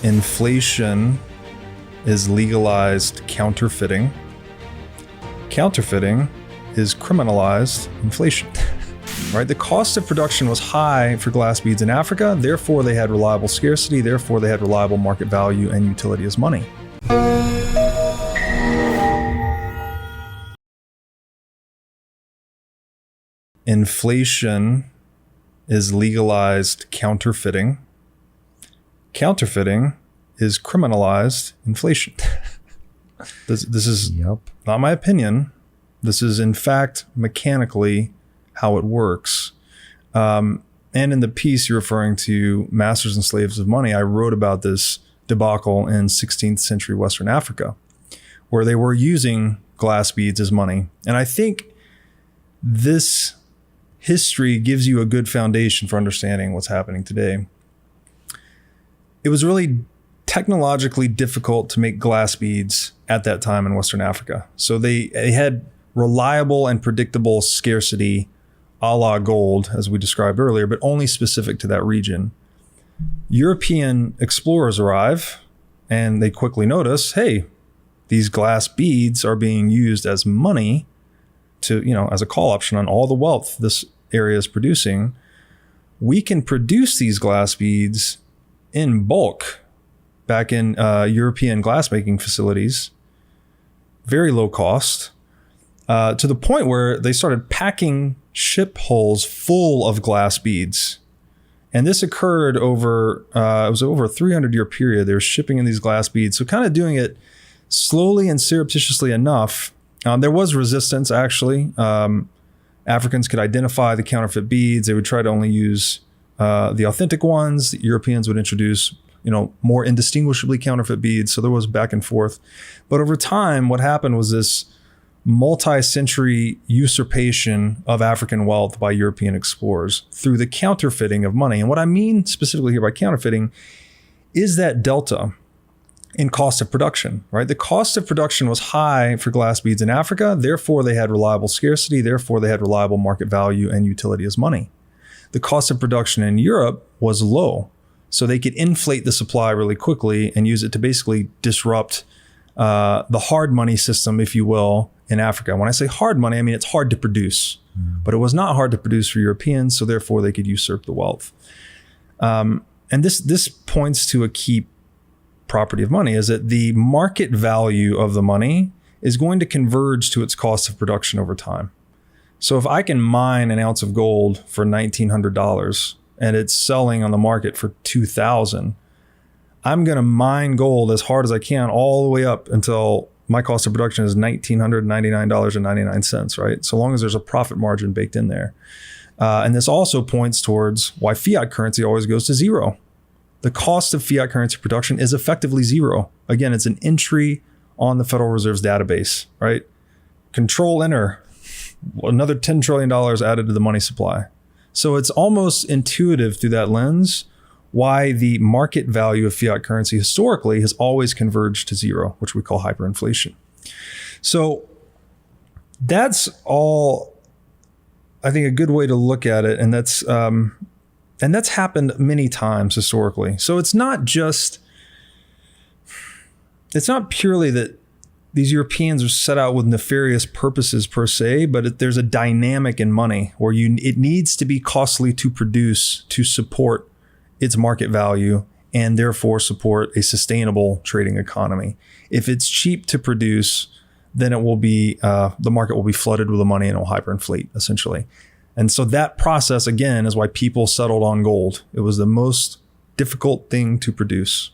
Inflation is legalized counterfeiting. Counterfeiting is criminalized inflation. Right? The cost of production was high for glass beads in Africa, therefore they had reliable scarcity, therefore they had reliable market value and utility as money. Inflation is legalized counterfeiting. Counterfeiting is criminalized inflation. This is not my opinion. This is in fact mechanically how it works. And in the piece you're referring to, Masters and Slaves of Money, I wrote about this debacle in 16th century Western Africa, where they were using glass beads as money. And I think this history gives you a good foundation for understanding what's happening today. It was really technologically difficult to make glass beads at that time in Western Africa. So they had reliable and predictable scarcity a la gold, as we described earlier, but only specific to that region. European explorers arrive and they quickly notice, hey, these glass beads are being used as money to, as a call option on all the wealth this area is producing. We can produce these glass beads in bulk back in European glassmaking facilities, very low cost, to the point where they started packing ship hulls full of glass beads. And this occurred over, it was over a 300-year period. They were shipping in these glass beads. So kind of doing it slowly and surreptitiously enough. There was resistance, actually. Africans could identify the counterfeit beads. They would try to only use the authentic ones. The Europeans would introduce, more indistinguishably counterfeit beads. So there was back and forth. But over time, what happened was this multi-century usurpation of African wealth by European explorers through the counterfeiting of money. And what I mean specifically here by counterfeiting is that delta in cost of production, right? The cost of production was high for glass beads in Africa, therefore they had reliable scarcity, therefore they had reliable market value and utility as money. The cost of production in Europe was low, so they could inflate the supply really quickly and use it to basically disrupt the hard money system, if you will, in Africa. When I say hard money, I mean it's hard to produce, but it was not hard to produce for Europeans, so therefore they could usurp the wealth. And this points to a key property of money, is that the market value of the money is going to converge to its cost of production over time. So if I can mine an ounce of gold for $1,900 and it's selling on the market for $2,000, I'm going to mine gold as hard as I can all the way up until my cost of production is $1,999.99, right? So long as there's a profit margin baked in there. And this also points towards why fiat currency always goes to zero. The cost of fiat currency production is effectively zero. Again, it's an entry on the Federal Reserve's database, right? Control enter, another $10 trillion added to the money supply. So it's almost intuitive through that lens why the market value of fiat currency historically has always converged to zero, which we call hyperinflation. So that's all, I think, a good way to look at it. And that's happened many times historically. So it's not purely that these Europeans are set out with nefarious purposes per se, but there's a dynamic in money where it needs to be costly to produce to support its market value and therefore support a sustainable trading economy. If it's cheap to produce, then it will be, the market will be flooded with the money and it will hyperinflate essentially. And so that process, again, is why people settled on gold. It was the most difficult thing to produce.